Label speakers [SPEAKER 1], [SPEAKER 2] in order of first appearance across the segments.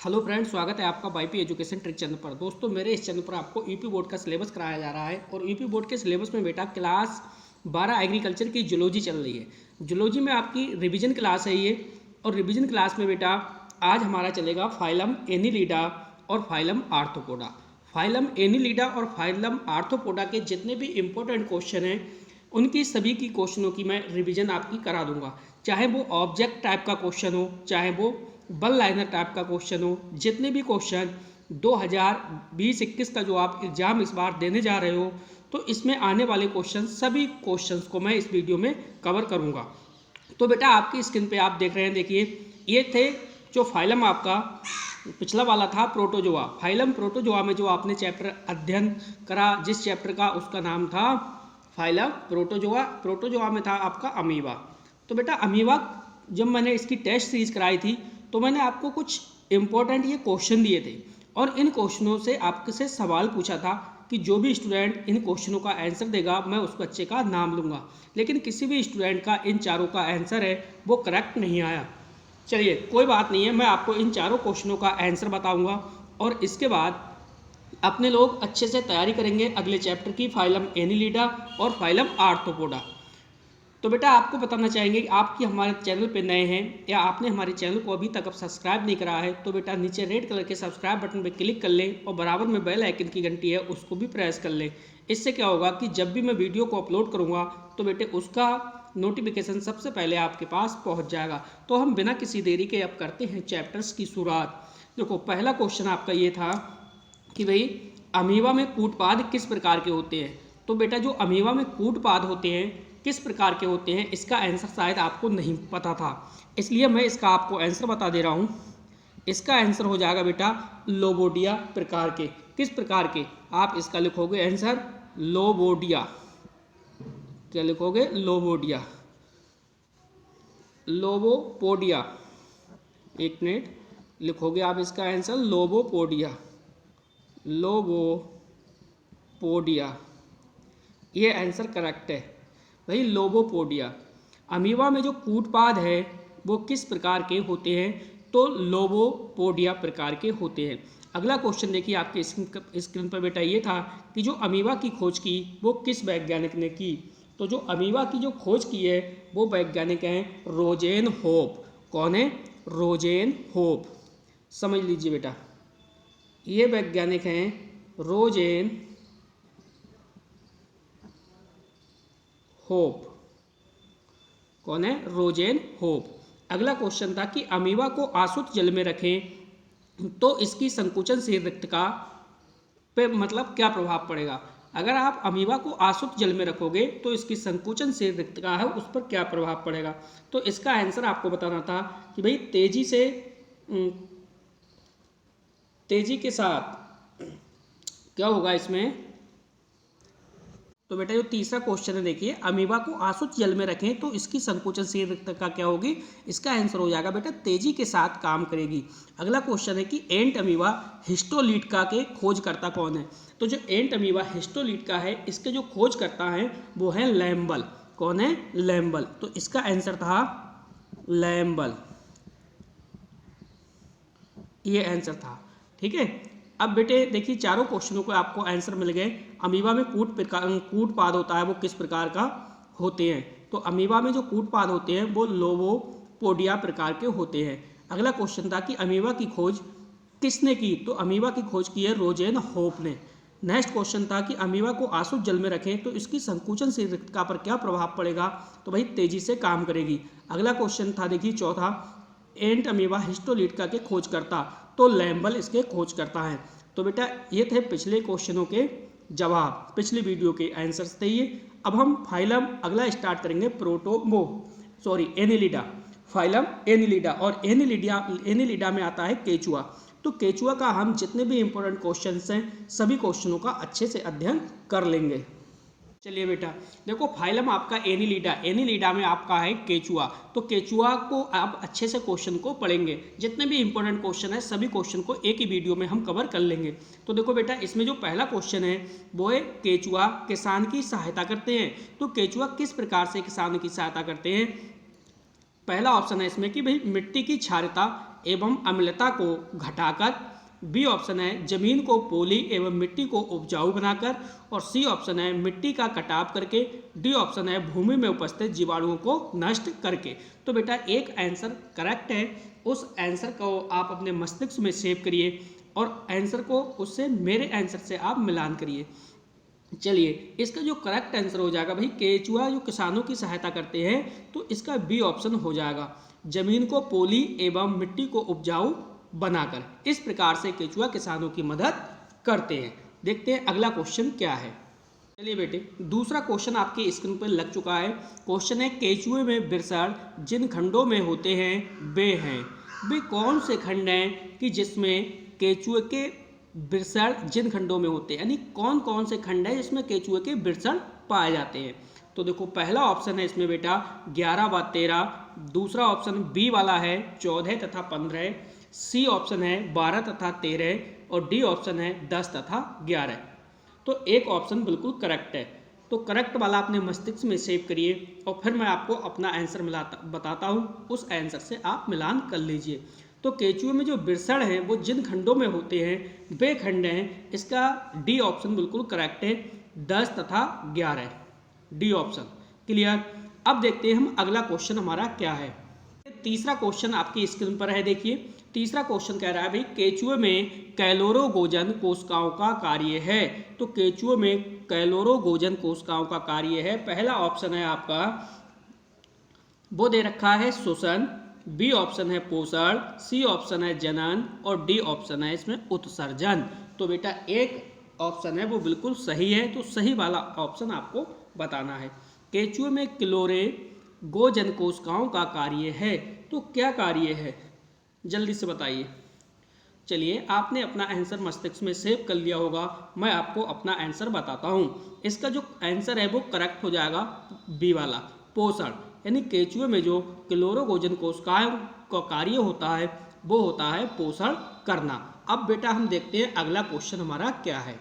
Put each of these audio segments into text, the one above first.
[SPEAKER 1] Hello friends, स्वागत है आपका वाईपी एजुकेशन ट्रिक चैनल पर। दोस्तों, मेरे इस चैनल पर आपको यूपी बोर्ड का सिलेबस कराया जा रहा है और यूपी बोर्ड के सिलेबस में बेटा क्लास 12 एग्रीकल्चर की जूलॉजी चल रही है। जूलॉजी में आपकी रिवीजन क्लास है ये, और रिवीजन क्लास में बेटा आज हमारा चलेगा फाइलम एनिलिडा और फाइलम आर्थ्रोपोडा। फाइलम एनिलिडा और फाइलम आर्थ्रोपोडा के जितने भी इंपॉर्टेंट क्वेश्चन हैं उनकी सभी की क्वेश्चनों की मैं रिवीजन आपकी करा दूंगा, चाहे वो ऑब्जेक्ट टाइप का क्वेश्चन हो, चाहे वो वन लाइनर टाइप का क्वेश्चन हो। जितने भी क्वेश्चन 2020-21 का जो आप एग्ज़ाम इस बार देने जा रहे हो, तो इसमें आने वाले क्वेश्चन सभी क्वेश्चंस को मैं इस वीडियो में कवर करूंगा। तो बेटा आपकी स्क्रीन पे आप देख रहे हैं, देखिए ये थे जो फाइलम आपका पिछला वाला था प्रोटोजोआ। फाइलम प्रोटोजोआ में जो आपने चैप्टर अध्ययन करा, जिस चैप्टर का उसका नाम था फाइलम प्रोटोजोआ। प्रोटोजोआ में था आपका अमीबा। तो बेटा अमीबा जब मैंने इसकी टेस्ट सीरीज कराई थी तो मैंने आपको कुछ इंपॉर्टेंट ये क्वेश्चन दिए थे और इन क्वेश्चनों से आपसे सवाल पूछा था कि जो भी स्टूडेंट इन क्वेश्चनों का आंसर देगा मैं उस बच्चे का नाम लूँगा। लेकिन किसी भी स्टूडेंट का इन चारों का आंसर है वो करेक्ट नहीं आया। चलिए कोई बात नहीं है, मैं आपको इन चारों क्वेश्चनों का आंसर बताऊँगा और इसके बाद अपने लोग अच्छे से तैयारी करेंगे अगले चैप्टर की, फाइलम एनिलिडा और फाइलम आर्थ्रोपोडा। तो बेटा आपको बताना चाहेंगे कि आपकी हमारे चैनल पे नए हैं या आपने हमारे चैनल को अभी तक अब सब्सक्राइब नहीं करा है, तो बेटा नीचे रेड कलर के सब्सक्राइब बटन पे क्लिक कर लें और बराबर में बेल आइकन की घंटी है उसको भी प्रेस कर लें। इससे क्या होगा कि जब भी मैं वीडियो को अपलोड करूँगा तो बेटे उसका नोटिफिकेशन सबसे पहले आपके पास पहुँच जाएगा। तो हम बिना किसी देरी के अब करते हैं चैप्टर्स की शुरुआत। देखो पहला क्वेश्चन आपका ये था कि भाई अमीबा में कूटपाद किस प्रकार के होते हैं। तो बेटा जो अमीबा में कूटपाद होते हैं किस प्रकार के होते हैं, इसका आंसर शायद आपको नहीं पता था, इसलिए मैं इसका आपको आंसर बता दे रहा हूँ। इसका आंसर हो जाएगा बेटा लोबोडिया प्रकार के। किस प्रकार के, आप इसका लिखोगे आंसर लोबोडिया। क्या लिखोगे? लोबोडिया, लोबोपोडिया। एक मिनट, लिखोगे आप इसका आंसर लोबोपोडिया, लोबोपोडिया। ये आंसर करेक्ट है भाई, लोबोपोडिया। अमीबा में जो कूटपाद है वो किस प्रकार के होते हैं, तो लोबोपोडिया प्रकार के होते हैं। अगला क्वेश्चन देखिए आपके स्क्रीन पर बेटा, ये था कि जो अमीबा की खोज की वो किस वैज्ञानिक ने की। तो जो अमीबा की जो खोज की है वो वैज्ञानिक हैं रोजेन होप। कौन है? Rosen hope. समझ लीजिए बेटा, ये वैज्ञानिक हैं रोजेन होप। कौन है? Rosen hope. अगला क्वेश्चन था कि अमीबा को आसुत जल में रखें तो इसकी संकुचनशील रिक्तता पे मतलब क्या प्रभाव पड़ेगा। अगर आप अमीबा को आसुत जल में रखोगे तो इसकी संकुचनशील रिक्तता है उस पर क्या प्रभाव पड़ेगा। तो इसका आंसर आपको बताना था कि भाई तेजी के साथ क्या होगा इसमें। तो बेटा जो तीसरा क्वेश्चन है देखिए, अमीबा को आसुत जल में रखें तो इसकी संकुचनशील रिक्तता क्या होगी। इसका आंसर हो जाएगा बेटा तेजी के साथ काम करेगी। अगला क्वेश्चन है कि एंट अमीबा हिस्टोलिटिका के खोजकर्ता कौन है। तो जो एंट अमीबा हिस्टोलिटिका है इसके जो खोजकर्ता हैं वो है लैम्बल। कौन है? लैम्बल। तो इसका आंसर था लैम्बल, ये आंसर था। ठीक है, अब बेटे देखिए चारों क्वेश्चनों को आपको आंसर मिल गए। अमीबा में कूटपाद होता है वो किस प्रकार का होते हैं। तो अमीबा में जो कूटपाद होते हैं वो लोबोपोडिया प्रकार के होते हैं। अगला क्वेश्चन था कि अमीबा की खोज किसने की। तो अमीबा की खोज की है रोजेन होप ने। नेक्स्ट क्वेश्चन था कि अमीबा को आसुत जल में रखें तो इसकी संकुचनशील रिक्तता पर क्या प्रभाव पड़ेगा। तो भाई तेजी से काम करेगी। अगला क्वेश्चन था देखिए चौथा, एंट अमीबा हिस्टोलिटिका के खोजकर्ता, तो लैम्बल इसके खोजकर्ता हैं। तो बेटा ये थे पिछले क्वेश्चनों के जवाब, पिछली वीडियो के आंसर्स थे ये। अब हम फाइलम अगला स्टार्ट करेंगे एनिलिडा। फाइलम एनिलिडा, और एनिलिडा में आता है केचुआ। तो केचुआ का हम जितने भी इंपॉर्टेंट क्वेश्चंस हैं सभी क्वेश्चनों का अच्छे से अध्ययन कर लेंगे। चलिए बेटा देखो, फाइलम आपका एनिलिडा में आपका है केचुआ। तो केचुआ को आप अच्छे से क्वेश्चन को पढ़ेंगे, जितने भी इंपॉर्टेंट क्वेश्चन है सभी क्वेश्चन को एक ही वीडियो में हम कवर कर लेंगे। तो देखो बेटा इसमें जो पहला क्वेश्चन है वो है केचुआ किसान की सहायता करते हैं। तो केचुआ किस प्रकार से किसान की सहायता करते हैं। पहला ऑप्शन है इसमें कि भाई मिट्टी की क्षारता एवं अम्लता को घटाकर, बी ऑप्शन है जमीन को पोली एवं मिट्टी को उपजाऊ बनाकर, और सी ऑप्शन है मिट्टी का कटाव करके, डी ऑप्शन है भूमि में उपस्थित जीवाणुओं को नष्ट करके। तो बेटा एक आंसर करेक्ट है, उस आंसर को आप अपने मस्तिष्क में सेव करिए और आंसर को उससे मेरे आंसर से आप मिलान करिए। चलिए इसका जो करेक्ट आंसर हो जाएगा भाई, केचुआ जो किसानों की सहायता करते हैं, तो इसका बी ऑप्शन हो जाएगा, जमीन को पोली एवं मिट्टी को उपजाऊ बनाकर। इस प्रकार से केचुआ किसानों की मदद करते हैं। देखते हैं अगला क्वेश्चन क्या है। चलिए बेटे दूसरा क्वेश्चन आपके स्क्रीन पर लग चुका है। क्वेश्चन है केचुए में बिरसड़ जिन खंडों में होते हैं वे कौन से खंड हैं कि जिसमें केचुए के बिरसड़ जिन खंडों में होते हैं, यानी कौन कौन से खंड है जिसमें केचुए के बिरसड़ पाए जाते हैं। तो देखो पहला ऑप्शन है इसमें बेटा 11 व 13, दूसरा ऑप्शन बी वाला है 14 तथा 15, सी ऑप्शन है 12 तथा 13 और डी ऑप्शन है 10 तथा 11। तो एक ऑप्शन बिल्कुल करेक्ट है। तो करेक्ट वाला अपने मस्तिष्क में सेव करिए और फिर मैं आपको अपना आंसर बताता हूँ, उस आंसर से आप मिलान कर लीजिए। तो केचुए में जो बिरसड़ हैं वो जिन खंडों में होते हैं वे खंड हैं, इसका डी ऑप्शन बिल्कुल करेक्ट है, 10 तथा 11, डी ऑप्शन। क्लियर। अब देखते हैं हम अगला क्वेश्चन हमारा क्या है। तीसरा क्वेश्चन आपकी स्क्रीन पर है, देखिए तीसरा क्वेश्चन कह रहा है भाई केचुए में कैलोरोगोजन कोशिकाओं का कार्य है। तो केचुए में कैलोरोगोजन कोशिकाओं का कार्य है। पहला ऑप्शन है आपका वो दे रखा है श्वसन, बी ऑप्शन है पोषण, सी ऑप्शन है जनन और डी ऑप्शन है इसमें उत्सर्जन। तो बेटा एक ऑप्शन है वो बिल्कुल सही है, तो सही वाला ऑप्शन आपको बताना है। केचुए में कैलोरोगोजन कोशिकाओं का कार्य है, तो क्या कार्य है जल्दी से बताइए। चलिए आपने अपना आंसर मस्तिष्क में सेव कर लिया होगा, मैं आपको अपना आंसर बताता हूँ। इसका जो आंसर है वो करेक्ट हो जाएगा बी वाला, पोषण। यानी केचुए में जो कैलोरोगोजन कोशिकाओं का कार्य होता है वो होता है पोषण करना। अब बेटा हम देखते हैं अगला क्वेश्चन हमारा क्या है।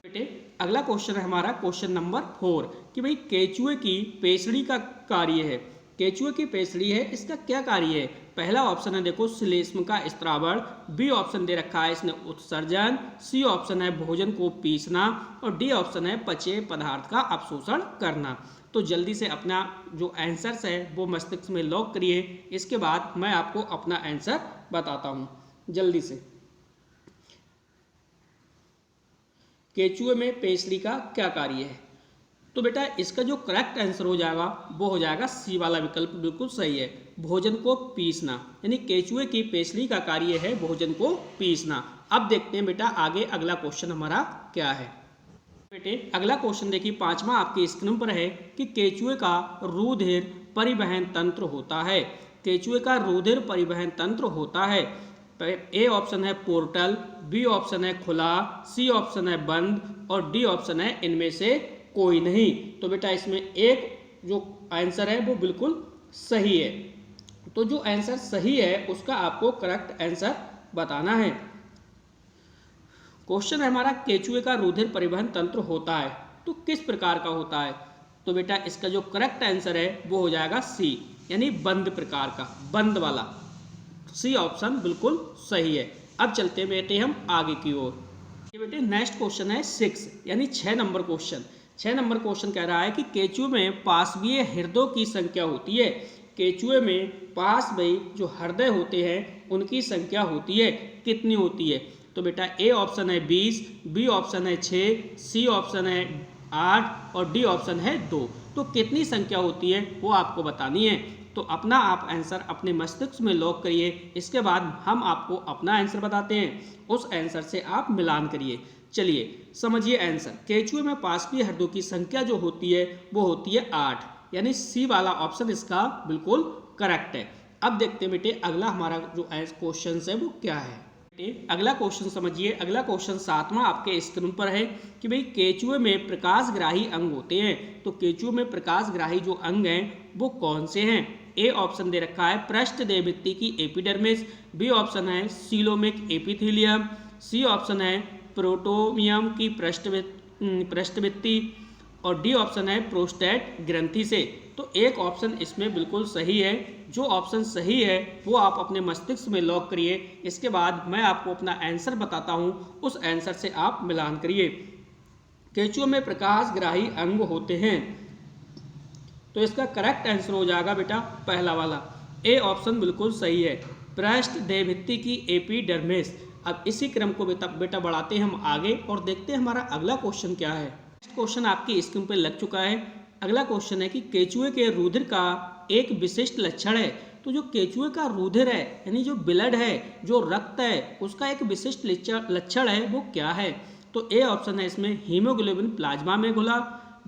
[SPEAKER 1] बेटे अगला क्वेश्चन है हमारा क्वेश्चन नंबर 4 कि भाई केचुए की पेशड़ी का कार्य है। केचुए की पेशड़ी है, इसका क्या कार्य है। पहला ऑप्शन है देखो श्लेष्म का स्त्रावण, बी ऑप्शन दे रखा है इसने उत्सर्जन, सी ऑप्शन है भोजन को पीसना और डी ऑप्शन है पचे पदार्थ का अवशोषण करना। तो जल्दी से अपना जो आंसर्स है वो मस्तिष्क में लॉक करिए, इसके बाद मैं आपको अपना आंसर बताता हूँ जल्दी से। केचुए में पेशड़ी का क्या कार्य है। तो बेटा इसका जो करेक्ट आंसर हो जाएगा वो हो जाएगा सी वाला विकल्प, बिल्कुल सही है, भोजन को पीसना। यानी केचुए की पेशड़ी का कार्य है भोजन को पीसना। अब देखते हैं बेटा आगे अगला क्वेश्चन हमारा क्या है। बेटे अगला क्वेश्चन देखिए 5वां आपके स्क्रीन पर है कि केचुए का रुधिर परिवहन तंत्र होता है। केचुए का रुधिर परिवहन तंत्र होता है। ए ऑप्शन है पोर्टल, बी ऑप्शन है खुला, सी ऑप्शन है बंद और डी ऑप्शन है इनमें से कोई नहीं। तो बेटा इसमें एक जो आंसर है वो बिल्कुल सही है। तो जो आंसर सही है उसका आपको करेक्ट आंसर बताना है। क्वेश्चन है हमारा केचुए का रुधिर परिवहन तंत्र होता है तो किस प्रकार का होता है। तो बेटा इसका जो करेक्ट आंसर है वो हो जाएगा सी, यानी बंद प्रकार का, बंद वाला, सी ऑप्शन बिल्कुल सही है। अब चलते हैं बेटे हम आगे की ओर। ये बेटे नेक्स्ट क्वेश्चन है 6 यानी 6 नंबर क्वेश्चन। 6 नंबर क्वेश्चन कह रहा है कि केचुए में पाशवीय हृदयों की संख्या होती है। केचुए में पाशवीय जो हृदय होते हैं उनकी संख्या होती है, कितनी होती है। तो बेटा ए ऑप्शन है 20, बी ऑप्शन है 6, सी ऑप्शन है 8 और डी ऑप्शन है 2। तो कितनी संख्या होती है वो आपको बतानी है। तो अपना आप आंसर अपने मस्तिष्क में लॉक करिए, इसके बाद हम आपको अपना आंसर बताते हैं, उस आंसर से आप मिलान करिए। चलिए समझिए आंसर। केचुए में पाशवीय हृदयों की संख्या जो होती है वो होती है 8, यानी सी वाला ऑप्शन इसका बिल्कुल करेक्ट है। अब देखते हैं बेटे अगला हमारा जो क्वेश्चन है वो क्या है। अगला क्वेश्चन समझिए। अगला क्वेश्चन 7वां आपके स्क्रीन पर है कि भाई केचुए में प्रकाशग्राही अंग होते हैं। तो केचुए में प्रकाशग्राही जो अंग हैं वो कौन से हैं। ए ऑप्शन दे रखा है पृष्ठदेह भित्ति की एपिडर्मिस, बी ऑप्शन है सीलोमिक एपिथेलियम, सी ऑप्शन है प्रोटोमियम की पृष्ठभित्ति और डी ऑप्शन है प्रोस्टेट ग्रंथि से। तो एक ऑप्शन इसमें बिल्कुल सही है। जो ऑप्शन सही है वो आप अपने मस्तिष्क में लॉक करिए। इसके बाद मैं आपको अपना आंसर बताता हूँ, उस आंसर से आप मिलान करिए। केंचुए में प्रकाशग्राही अंग होते हैं, तो इसका करेक्ट आंसर हो जाएगा बेटा पहला वाला, ए ऑप्शन बिल्कुल सही है, पृष्ठ देहभित्ति की एपिडर्मिस। अब इसी क्रम को बेटा बढ़ाते हैं हम आगे और देखते हैं हमारा अगला क्वेश्चन क्या है। नेक्स्ट क्वेश्चन आपकी स्क्रीन पर लग चुका है। अगला क्वेश्चन है कि केंचुए के रुधिर का एक विशिष्ट लक्षण है। तो जो केंचुए का रुधिर है यानी जो ब्लड है, जो रक्त है, उसका एक विशिष्ट लक्षण है, वो क्या है? तो ए ऑप्शन है इसमें हीमोग्लोबिन प्लाज्मा में घुला,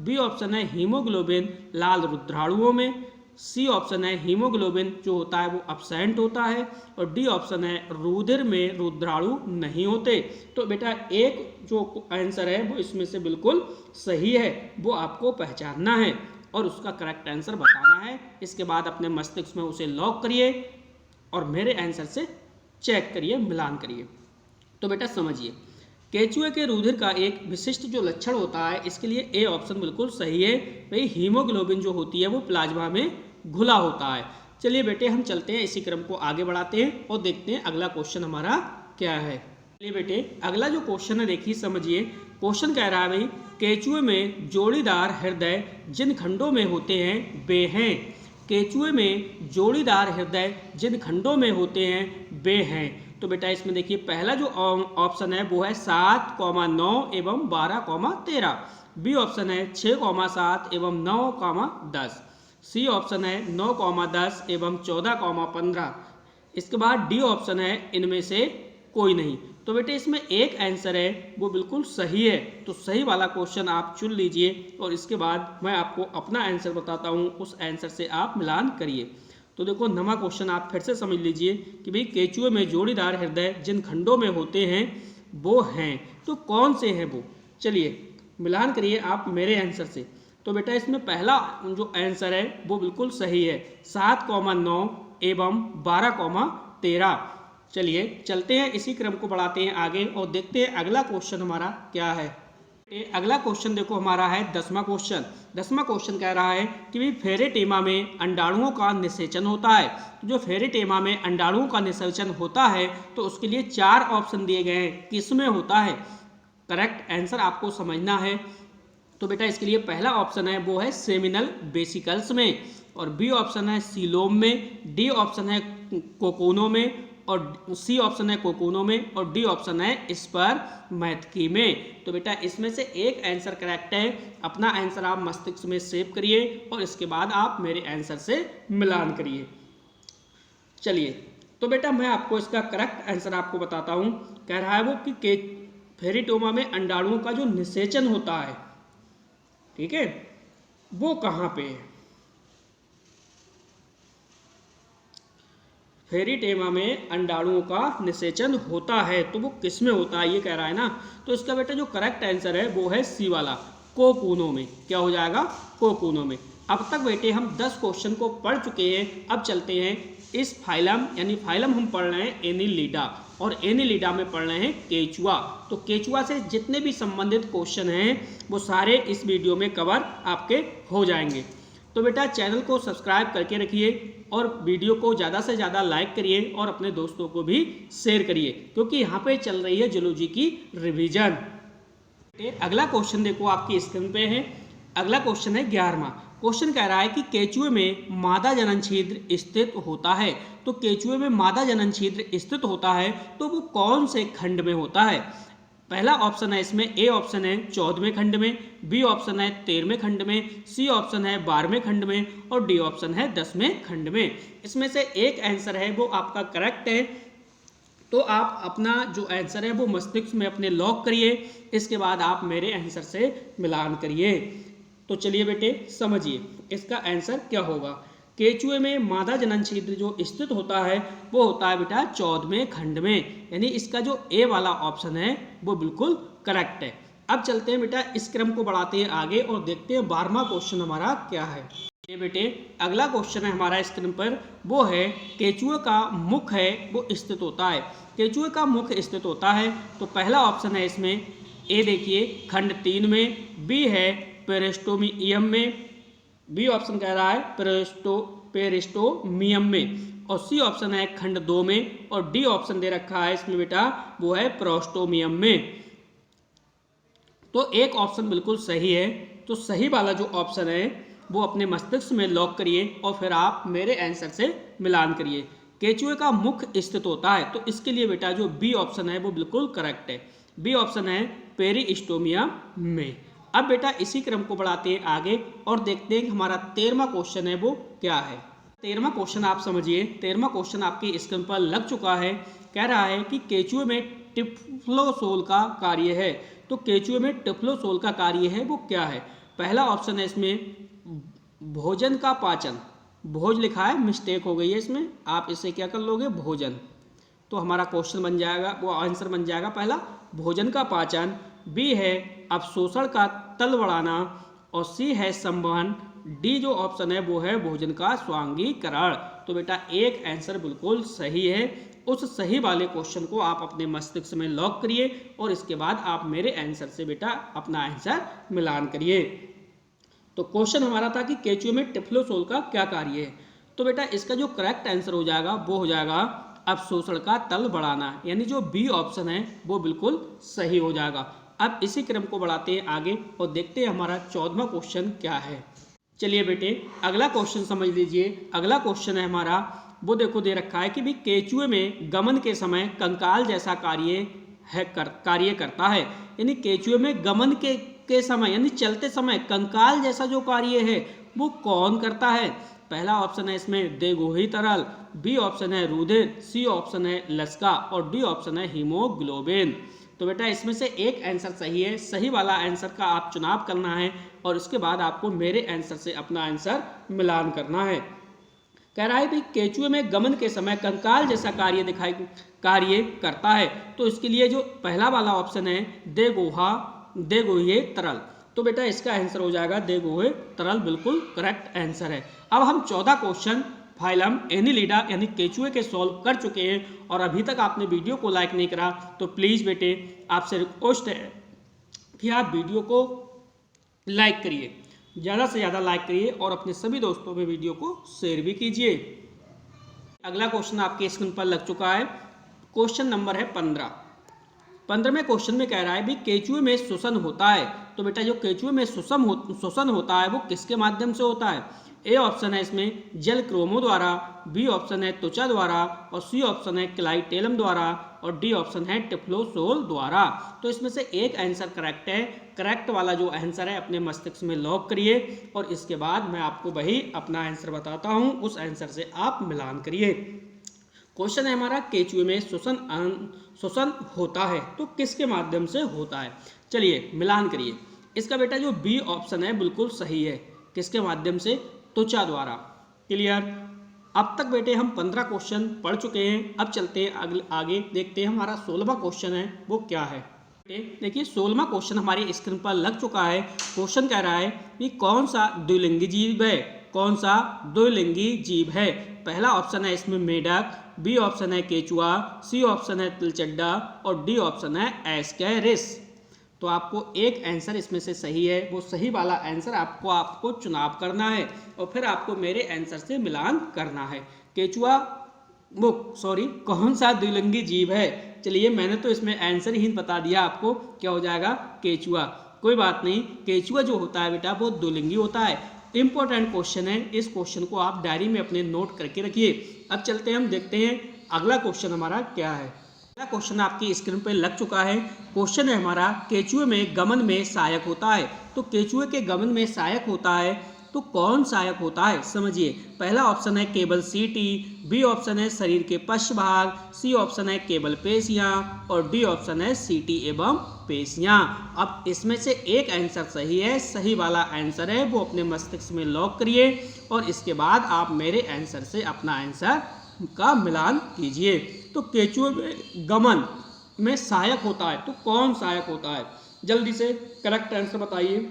[SPEAKER 1] बी ऑप्शन है हीमोग्लोबिन लाल रुद्राणुओं में, सी ऑप्शन है हीमोग्लोबिन जो होता है वो अब्सेंट होता है, और डी ऑप्शन है रुधिर में रुद्राणु नहीं होते। तो बेटा एक जो आंसर है वो इसमें से बिल्कुल सही है, वो आपको पहचानना है और उसका करेक्ट आंसर बताना है। इसके बाद अपने मस्तिष्क में उसे लॉक करिए और मेरे आंसर से चेक करिए, मिलान करिए। तो बेटा समझिए, केंचुए के रुधिर का एक विशिष्ट जो लक्षण होता है, इसके लिए ए ऑप्शन बिल्कुल सही है। भाई हीमोग्लोबिन जो होती है वो प्लाज्मा में घुला होता है। चलिए बेटे हम चलते हैं, इसी क्रम को आगे बढ़ाते हैं और देखते हैं अगला क्वेश्चन हमारा क्या है। चलिए बेटे अगला जो क्वेश्चन है देखिए समझिए। क्वेश्चन कह रहा है भाई केंचुए में जोड़ीदार हृदय जिन खंडों में होते हैं वे हैं। केंचुए में जोड़ीदार हृदय जिन खंडों में होते हैं वे हैं। तो बेटा इसमें देखिए पहला जो ऑप्शन है वो है 7,9 एवं 12,13, बी ऑप्शन है 6,7 एवं 9,10, सी ऑप्शन है 9,10 एवं 14,15। इसके बाद डी ऑप्शन है इनमें से कोई नहीं। तो बेटे इसमें एक आंसर है वो बिल्कुल सही है, तो सही वाला क्वेश्चन आप चुन लीजिए और इसके बाद मैं आपको अपना आंसर बताता हूँ, उस आंसर से आप मिलान करिए। तो देखो नवा क्वेश्चन आप फिर से समझ लीजिए कि भाई केंचुए में जोड़ीदार हृदय जिन खंडों में होते हैं वो हैं, तो कौन से हैं वो? चलिए मिलान करिए आप मेरे आंसर से। तो बेटा इसमें पहला जो आंसर है वो बिल्कुल सही है, 7,9 एवं 12,13। चलिए चलते हैं, इसी क्रम को बढ़ाते हैं आगे और देखते हैं अगला क्वेश्चन हमारा क्या है। अगला क्वेश्चन देखो हमारा है 10वां क्वेश्चन। 10वां क्वेश्चन कह रहा है कि भाई फेरेटेमा में अंडाणुओं का निषेचन होता है। तो जो फेरेटेमा में अंडाणुओं का निषेचन होता है तो उसके लिए 4 ऑप्शन दिए गए हैं, किस में होता है? करेक्ट आंसर आपको समझना है। तो बेटा इसके लिए पहला ऑप्शन है वो है सेमिनल वेसिकल्स में, और बी ऑप्शन है सीलोम में, डी ऑप्शन है कोकोनो में, और सी ऑप्शन है कोकोनो में, और डी ऑप्शन है स्पर्मैथकी में। तो बेटा इसमें से एक आंसर करेक्ट है। अपना आंसर आप मस्तिष्क में सेव करिए और इसके बाद आप मेरे आंसर से मिलान करिए। चलिए तो बेटा मैं आपको इसका करेक्ट आंसर आपको बताता हूँ। कह रहा है वो कि फेरेटोमा में अंडाणुओं का जो निषेचन होता है, ठीक है, वो कहाँ पे है? फेरेटेमा में अंडाणुओं का निषेचन होता है तो वो किस में होता है ये कह रहा है ना। तो इसका बेटा जो करेक्ट आंसर है वो है सी वाला, कोकूनों में। क्या हो जाएगा? कोकूनों में। अब तक बेटे हम 10 क्वेश्चन को पढ़ चुके हैं। अब चलते हैं इस फाइलम, यानी फाइलम हम पढ़ रहे हैं एनिलिडा, और एनिलिडा में पढ़ रहे हैं केंचुआ। तो केंचुआ से जितने भी संबंधित क्वेश्चन हैं वो सारे इस वीडियो में कवर आपके हो जाएंगे। तो बेटा चैनल को सब्सक्राइब करके रखिए और वीडियो को ज़्यादा से ज़्यादा लाइक करिए और अपने दोस्तों को भी शेयर करिए, क्योंकि यहाँ पे चल रही है जूलॉजी की रिवीजन। अगला क्वेश्चन देखो आपकी स्क्रीन पे है। अगला क्वेश्चन है 11वां। क्वेश्चन कह रहा है कि केंचुए में मादा जनन छिद्र स्थित होता है। तो केंचुए में मादा जनन छिद्र स्थित होता है तो वो कौन से खंड में होता है? पहला ऑप्शन है इसमें ए ऑप्शन है 14वें खंड में, बी ऑप्शन है 13वें खंड में, सी ऑप्शन है 12वें खंड में, और डी ऑप्शन है 10वें खंड में। इसमें से एक आंसर है वो आपका करेक्ट है। तो आप अपना जो आंसर है वो मस्तिष्क में अपने लॉक करिए, इसके बाद आप मेरे आंसर से मिलान करिए। तो चलिए बेटे समझिए इसका आंसर क्या होगा। केंचुए में मादा जनन छिद्र जो स्थित होता है वो होता है बेटा 14वें खंड में, यानी इसका जो ए वाला ऑप्शन है वो बिल्कुल करेक्ट है। अब चलते हैं बेटा इस क्रम को बढ़ाते हैं आगे और देखते हैं 12वां क्वेश्चन हमारा क्या है। ये बेटे अगला क्वेश्चन है हमारा स्क्रीन पर, वो है केंचुए का मुख है वो स्थित होता है। केंचुए का मुख स्थित होता है तो पहला ऑप्शन है इसमें ए देखिए खंड 3 में, बी है पेरिस्टोमियम में, बी ऑप्शन कह रहा है पेरिस्टोमियम में, और सी ऑप्शन है खंड 2 में, और डी ऑप्शन दे रखा है इसमें बेटा वो है प्रोस्टोमियम में। तो एक ऑप्शन बिल्कुल सही है। तो सही वाला जो ऑप्शन है वो अपने मस्तिष्क में लॉक करिए और फिर आप मेरे आंसर से मिलान करिए। केचुए का मुख स्थित होता है, तो इसके लिए बेटा जो बी ऑप्शन है वो बिल्कुल करेक्ट है। बी ऑप्शन है पेरिस्टोमिया में। अब बेटा इसी क्रम को बढ़ाते हैं आगे और देखते हैं कि हमारा 13वां क्वेश्चन है वो क्या है। 13वां क्वेश्चन आप समझिए। 13वां क्वेश्चन आपकी स्क्रीन पर लग चुका है। कह रहा है कि केचुए में टिफ्लोसोल का कार्य है। तो केचुए में टिफ्लोसोल का कार्य है वो क्या है। पहला ऑप्शन है इसमें भोजन का पाचन, भोज लिखा है, मिस्टेक हो गई है इसमें, आप इसे क्या कर लोगे भोजन। तो हमारा क्वेश्चन बन जाएगा, वो आंसर बन जाएगा पहला भोजन का पाचन, बी है अवशोषण का तल बढ़ाना, और सी है संवहन, डी जो ऑप्शन है वो है भोजन का स्वांगीकरण। तो बेटा एक आंसर बिल्कुल सही है। उस सही वाले क्वेश्चन को आप अपने मस्तिष्क में लॉक करिए और इसके बाद आप मेरे आंसर से बेटा अपना आंसर मिलान करिए। तो क्वेश्चन हमारा था कि केचुए में टिफ्लोसोल का क्या कार्य है। तो बेटा इसका जो करेक्ट आंसर हो जाएगा वो हो जाएगा अवशोषण का तल बढ़ाना, यानी जो बी ऑप्शन है वो बिल्कुल सही हो जाएगा। अब इसी क्रम को बढ़ाते हैं आगे और देखते हैं हमारा 14वां क्वेश्चन क्या है। चलिए बेटे अगला क्वेश्चन समझ लीजिए। अगला क्वेश्चन है हमारा वो देखो दे रखा है कि भी केचुए में गमन के समय कंकाल जैसा कार्य करता है। यानी केचुए में गमन के समय यानी चलते समय कंकाल जैसा जो कार्य है वो कौन करता है। पहला ऑप्शन है इसमें देगोही तरल, बी ऑप्शन है रुधिर, सी ऑप्शन है लसिका, और डी ऑप्शन है हीमोग्लोबिन। तो बेटा इसमें से एक आंसर सही है। सही वाला आंसर का आप चुनाव करना है और उसके बाद आपको मेरे आंसर से अपना आंसर मिलान करना है। कह रहा है कि केचुए में गमन के समय कंकाल जैसा कार्य करता है। तो इसके लिए जो पहला वाला ऑप्शन है देगोहे तरल, तो बेटा इसका आंसर हो जाएगा देगोहे तरल, बिल्कुल करेक्ट आंसर है। अब हम 14 क्वेश्चन फाइलम एनिलिडा यानी केचुए के सॉल्व कर चुके हैं और अभी तक आपने वीडियो को लाइक नहीं करा तो प्लीज़ बेटे आपसे रिक्वेस्ट है कि आप वीडियो को लाइक करिए, ज़्यादा से ज़्यादा लाइक करिए और अपने सभी दोस्तों में वीडियो को शेयर भी कीजिए। अगला क्वेश्चन आपके स्क्रीन पर लग चुका है। क्वेश्चन नंबर है 15। 15वें क्वेश्चन में कह रहा है भी केचुए में श्वसन होता है। तो बेटा जो केचुए में श्वसन होता है वो किसके माध्यम से होता है। ए ऑप्शन है इसमें जल क्रोमो द्वारा, बी ऑप्शन है त्वचा द्वारा, और सी ऑप्शन है क्लाइटेलम द्वारा, और डी ऑप्शन है टिफ्लोसोल द्वारा। तो इसमें से एक आंसर करेक्ट है। करेक्ट वाला जो आंसर है अपने मस्तिष्क में लॉक करिए और इसके बाद मैं आपको वही अपना आंसर बताता हूँ, उस आंसर से आप मिलान करिए। क्वेश्चन है हमारा केचुए में श्वसन होता है तो किसके माध्यम से होता है। चलिए मिलान करिए। इसका बेटा जो बी ऑप्शन है बिल्कुल सही है। किसके माध्यम से, त्वचा द्वारा। क्लियर। अब तक बेटे हम 15 क्वेश्चन पढ़ चुके हैं। अब चलते हैं आगे देखते हैं हमारा 16वां क्वेश्चन है वो क्या है। देखिए 16वां क्वेश्चन हमारी स्क्रीन पर लग चुका है। क्वेश्चन कह रहा है कि कौन सा द्विलिंगी जीव है, कौन सा द्विलिंगी जीव है। पहला ऑप्शन है इसमें मेढक, बी ऑप्शन है केचुआ, सी ऑप्शन है तिलचड्डा, और डी ऑप्शन है एस्केरिस। तो आपको एक आंसर इसमें से सही है, वो सही वाला आंसर आपको चुनाव करना है और फिर आपको मेरे आंसर से मिलान करना है। कौन सा द्विलिंगी जीव है। चलिए मैंने तो इसमें आंसर ही बता दिया आपको, क्या हो जाएगा केचुआ। कोई बात नहीं, केचुआ जो होता है बेटा वो द्विलिंगी होता है। इंपॉर्टेंट क्वेश्चन है, इस क्वेश्चन को आप डायरी में अपने नोट करके रखिए। अब चलते हैं हम देखते हैं अगला क्वेश्चन हमारा क्या है। अगला क्वेश्चन आपकी स्क्रीन पर लग चुका है। क्वेश्चन है हमारा केचुए में गमन में सहायक होता है। तो केचुए के गमन में सहायक होता है तो कौन सहायक होता है समझिए। पहला ऑप्शन है केवल सीटी, बी ऑप्शन है शरीर के पश्च भाग, सी ऑप्शन है केवल पेशियां, और डी ऑप्शन है सीटी एवं पेशियां। अब इसमें से एक आंसर सही है। सही वाला आंसर है वो अपने मस्तिष्क में लॉक करिए और इसके बाद आप मेरे आंसर से अपना आंसर का मिलान कीजिए। तो केचुए में गमन में सहायक होता है तो कौन सहायक होता है, जल्दी से करेक्ट आंसर बताइए।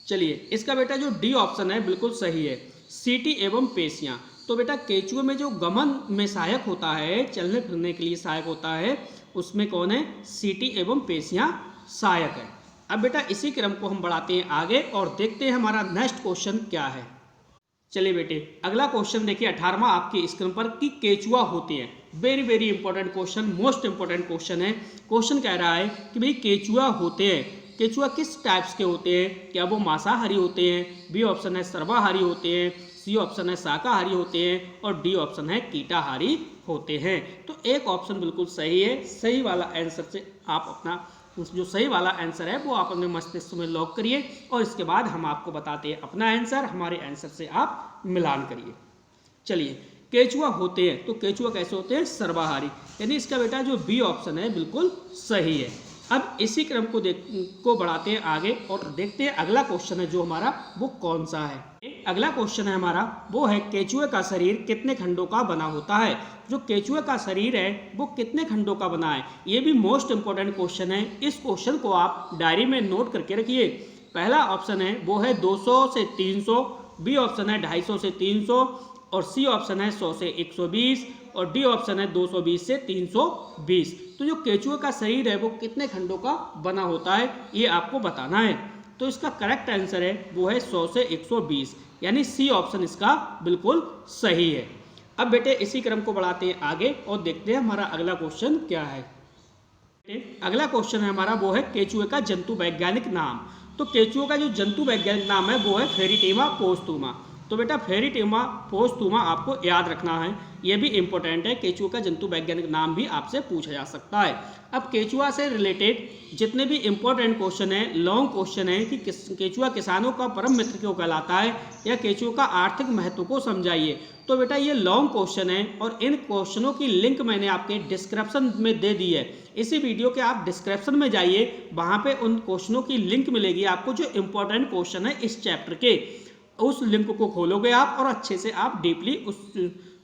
[SPEAKER 1] चलिए इसका बेटा जो डी ऑप्शन है बिल्कुल सही है, सीटी एवं पेशियां। तो बेटा केचुए में जो गमन में सहायक होता है, चलने फिरने के लिए सहायक होता है, उसमें कौन है, सीटी एवं पेशियां सहायक है। अब बेटा इसी क्रम को हम बढ़ाते हैं आगे और देखते हैं हमारा नेक्स्ट क्वेश्चन क्या है। चलिए बेटे अगला क्वेश्चन देखिए 18वां आपके स्क्रीन पर कि केचुआ होते हैं। Very very important question, most important question है। क्वेश्चन कह रहा है कि भाई केचुआ होते हैं, केचुआ किस टाइप्स के होते हैं? क्या वो मांसाहारी होते हैं? बी ऑप्शन है सर्वाहारी होते हैं, सी ऑप्शन है शाकाहारी होते हैं और डी ऑप्शन है कीटाहारी होते हैं। तो एक ऑप्शन बिल्कुल सही है, सही वाला आंसर से आप अपना जो सही वाला आंसर है वो आप अपने मस्तिष्क में लॉक करिए और इसके बाद हम आपको बताते हैं अपना आंसर, हमारे आंसर से आप मिलान करिए। चलिए केचुआ होते हैं, तो केचुआ कैसे होते हैं? सर्वाहारी, यानी इसका बेटा जो बी ऑप्शन है बिल्कुल सही है। अब इसी क्रम को बढ़ाते हैं आगे और देखते हैं अगला क्वेश्चन है जो हमारा वो कौन सा है। अगला क्वेश्चन है हमारा वो है केचुए का शरीर कितने खंडों का बना होता है? जो केचुए का शरीर है वो कितने खंडों का बना है? ये भी मोस्ट इंपॉर्टेंट क्वेश्चन है। इस क्वेश्चन को आप डायरी में नोट करके रखिए। पहला ऑप्शन है वो है 200 से 300, बी ऑप्शन है 250 से 300 और सी ऑप्शन है 100 से 120 और डी ऑप्शन है 220 से 320। तो जो केचुए का शरीर है वो कितने खंडों का बना होता है ये आपको बताना है। तो इसका करेक्ट आंसर है वो है 100 से 120, यानी सी ऑप्शन इसका बिल्कुल सही है। अब बेटे इसी क्रम को बढ़ाते हैं आगे और देखते हैं हमारा अगला क्वेश्चन क्या है। अगला क्वेश्चन है हमारा वो है केचुए का जंतु वैज्ञानिक नाम। तो केचुए का जो जंतु वैज्ञानिक नाम है वो है फेरिटेमा पोस्टुमा। तो बेटा फेरिटेमा पोस्टुमा आपको याद रखना है, ये भी इंपॉर्टेंट है। केचुए का जंतु वैज्ञानिक नाम भी आपसे पूछा जा सकता है। अब केचुआ से रिलेटेड जितने भी इंपॉर्टेंट क्वेश्चन है, लॉन्ग क्वेश्चन है कि केचुआ किसानों का परम मित्र क्यों कहलाता है या केचुए का आर्थिक महत्व को समझाइए। तो बेटा ये लॉन्ग क्वेश्चन है और इन क्वेश्चनों की लिंक मैंने आपके डिस्क्रिप्शन में दे दी है। इसी वीडियो के आप डिस्क्रिप्शन में जाइए, वहाँ पे उन क्वेश्चनों की लिंक मिलेगी आपको जो इंपॉर्टेंट क्वेश्चन है इस चैप्टर के। उस लिंक को खोलोगे आप और अच्छे से आप डीपली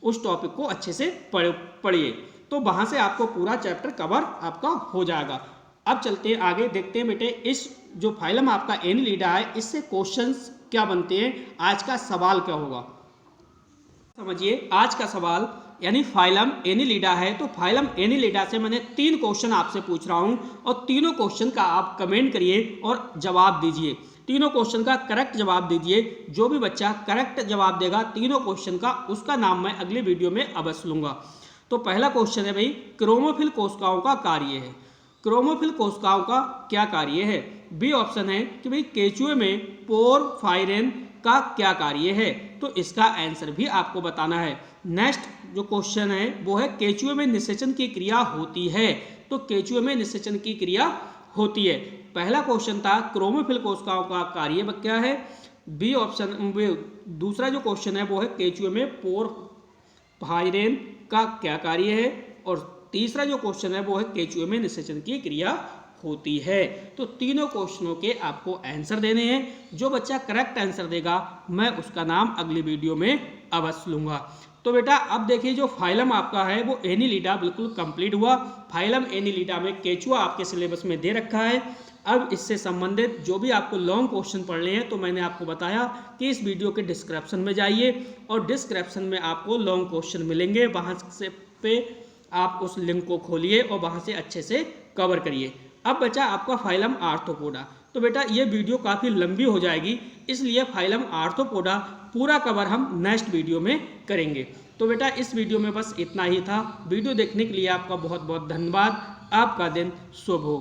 [SPEAKER 1] उस टॉपिक को अच्छे से पढ़िए, तो वहाँ से आपको पूरा चैप्टर कवर आपका हो जाएगा। अब चलते हैं आगे, देखते हैं बेटे इस जो फाइलम आपका एनिलिडा है इससे क्वेश्चंस क्या बनते हैं, आज का सवाल क्या होगा। समझिए आज का सवाल यानी फाइलम एनिलिडा है, तो फाइलम एनिलिडा से मैंने 3 क्वेश्चन आपसे पूछ रहा हूं और तीनों क्वेश्चन का आप कमेंट करिए और जवाब दीजिए। तीनों क्वेश्चन का करेक्ट जवाब दीजिए। जो भी बच्चा करेक्ट जवाब देगा तीनों क्वेश्चन का, उसका नाम मैं अगले वीडियो में अवश्य लूंगा। तो पहला क्वेश्चन है भाई क्रोमोफिल कोशिकाओं का कार्य है। क्रोमोफिल कोशिकाओं का क्या कार्य है? बी ऑप्शन है कि भाई केचुए में पोरफायरिन का क्या कार्य है, तो इसका आंसर भी आपको बताना है। नेक्स्ट जो क्वेश्चन है वो है केचुए में निषेचन की क्रिया होती है, तो केचुए में निषेचन की क्रिया होती है। पहला क्वेश्चन था क्रोमोफिल कोशिकाओं का कार्य क्या है, बी ऑप्शन। दूसरा जो क्वेश्चन है वो है केचुए में पोरफायरिन का क्या कार्य है और तीसरा जो क्वेश्चन है वो है केचुए में निषेचन की क्रिया होती है। तो तीनों क्वेश्चनों के आपको आंसर देने हैं। जो बच्चा करेक्ट आंसर देगा मैं उसका नाम अगली वीडियो में अवश्य लूंगा। तो बेटा अब देखिए जो फाइलम आपका है वो एनिलिडा बिल्कुल कंप्लीट हुआ। फाइलम एनिलिडा में केचुआ आपके सिलेबस में दे रखा है। अब इससे संबंधित जो भी आपको लॉन्ग क्वेश्चन पढ़ने हैं तो मैंने आपको बताया कि इस वीडियो के डिस्क्रिप्शन में जाइए और डिस्क्रिप्शन में आपको लॉन्ग क्वेश्चन मिलेंगे, वहाँ से पे आप उस लिंक को खोलिए और वहाँ से अच्छे से कवर करिए। अब बचा आपका फाइलम आर्थ्रोपोडा। तो बेटा ये वीडियो काफ़ी लंबी हो जाएगी, इसलिए फाइलम आर्थ्रोपोडा पूरा कवर हम नेक्स्ट वीडियो में करेंगे। तो बेटा इस वीडियो में बस इतना ही था। वीडियो देखने के लिए आपका बहुत बहुत धन्यवाद। आपका दिन शुभ हो।